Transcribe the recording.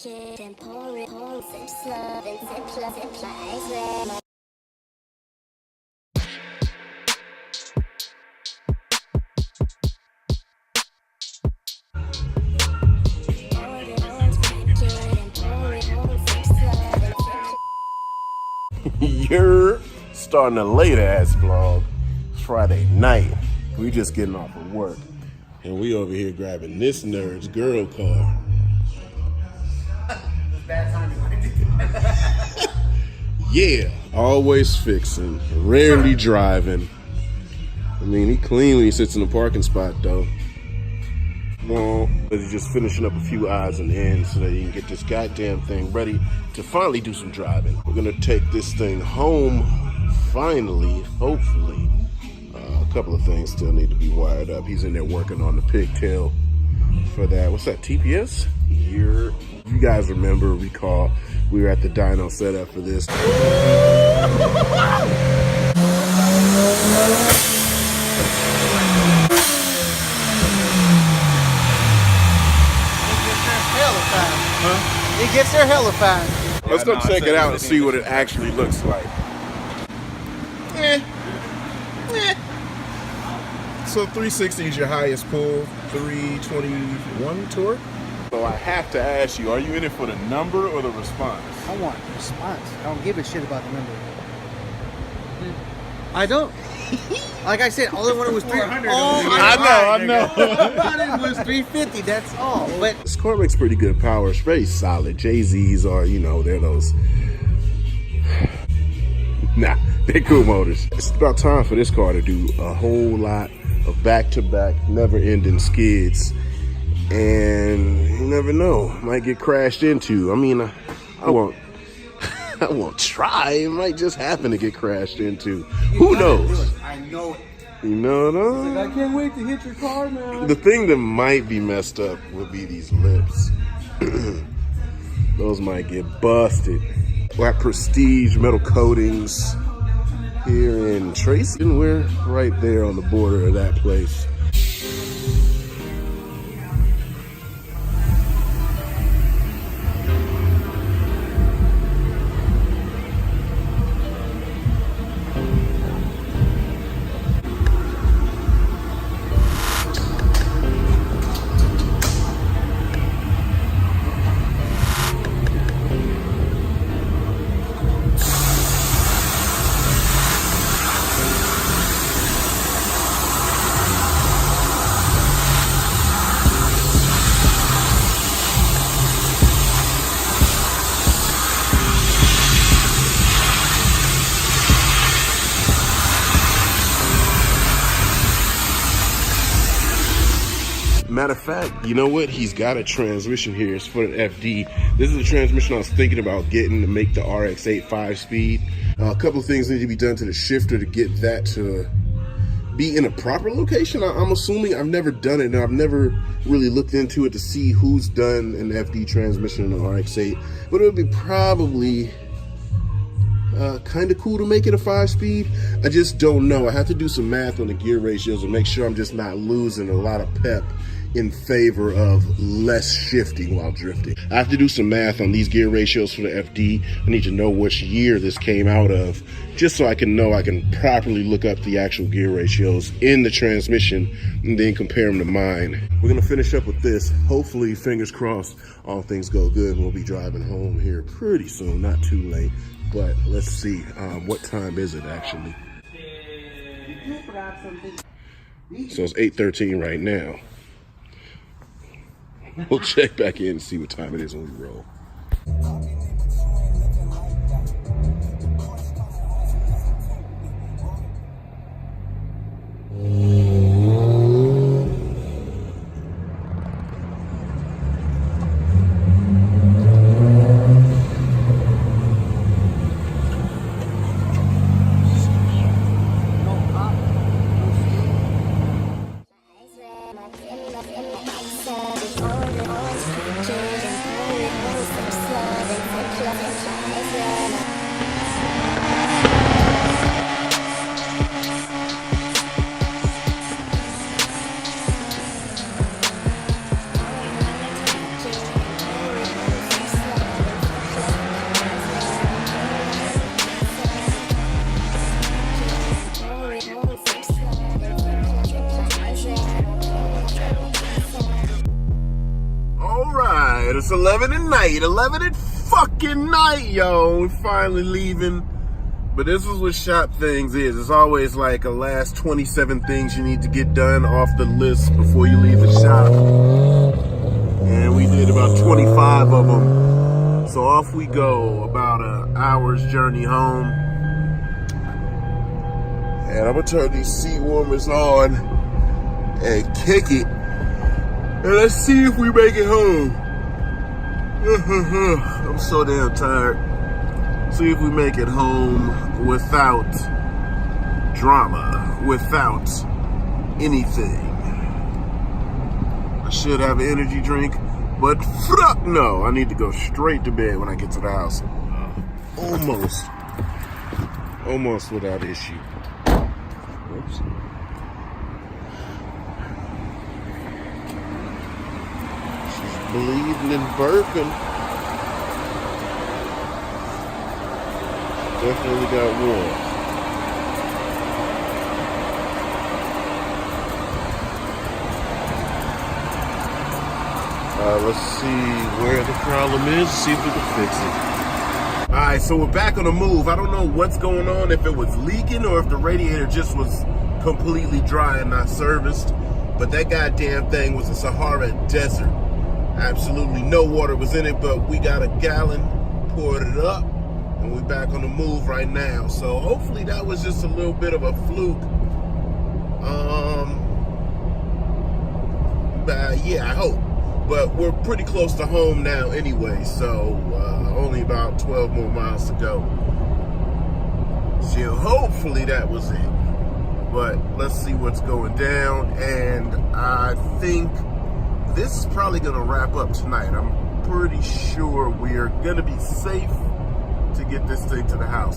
it and pour it, sip slow, then sip slow, eyes red. You're starting a late ass vlog. It's Friday night. We just getting off of work. And we over here grabbing this nerd's girl car. Bad timing. Yeah, always fixing, rarely driving. I mean, he clean when he sits in the parking spot though. Well, he's just finishing up a few odds and ends so that he can get this goddamn thing ready to finally do some driving. We're gonna take this thing home, finally, hopefully. A couple of things still need to be wired up. He's in there working on the pigtail for that. What's that, TPS? Here. You guys recall, we were at the dyno setup for this. It gets there hella fast. Let's go check it out and see what it actually looks like. So 360 is your highest pull, 321 torque. So I have to ask you, are you in it for the number or the response? I want a response. I don't give a shit about the number. I don't. Like I said, all I wanted was 300. Oh, I know. All I wanted was 350. That's all. But this car makes pretty good power. It's very solid. JZs are, they're those. Nah, they're cool motors. It's about time for this car to do a whole lot of back-to-back, never-ending skids. And you never know, might get crashed into. I mean, I won't try. It might just happen to get crashed into. Who knows? I know it. You know what I mean? I can't wait to hit your car, man. The thing that might be messed up would be these lips. Those might get busted. Black Prestige metal coatings here in Tracy. And we're right there on the border of that place. Matter of fact, you know what? He's got a transmission here. It's for the FD. This is the transmission I was thinking about getting to make the RX-8 5-speed. A couple of things need to be done to the shifter to get that to be in a proper location. I'm assuming. I've never done it, and I've never really looked into it to see who's done an FD transmission in an RX-8. But it would be probably kind of cool to make it a 5-speed. I just don't know. I have to do some math on the gear ratios and make sure I'm just not losing a lot of pep in favor of less shifting while drifting. I have to do some math on these gear ratios for the FD. I need to know which year this came out of, just so I can know I can properly look up the actual gear ratios in the transmission and then compare them to mine. We're gonna finish up with this. Hopefully, fingers crossed, all things go good and we'll be driving home here pretty soon, not too late. But let's see, what time is it actually? So it's 8:13 right now. We'll check back in and see what time it is when we roll. Order, always picture and pour it, sip slow, then man. It's 11 at night. 11 at fucking night, yo. We're finally leaving. But this is what shop things is. It's always like a last 27 things you need to get done off the list before you leave the shop. And we did about 25 of them. So off we go, about an hour's journey home. And I'm gonna turn these seat warmers on and kick it. And let's see if we make it home. I'm so damn tired. See if we make it home without drama, without anything. I should have an energy drink, but fuck no. I need to go straight to bed when I get to the house. Almost without issue. Oops. She's bleeding and burping. Definitely got warm. Let's see where the problem is, see if we can fix it. Alright, so we're back on the move. I don't know what's going on, if it was leaking or if the radiator just was completely dry and not serviced. But that goddamn thing was a Sahara desert. Absolutely no water was in it, but we got a gallon, poured it up, and we're back on the move right now. So hopefully that was just a little bit of a fluke. Yeah, I hope. But we're pretty close to home now anyway, so only about 12 more miles to go. So hopefully that was it. But let's see what's going down. And I think this is probably gonna wrap up tonight. I'm pretty sure we are gonna be safe to get this thing to the house.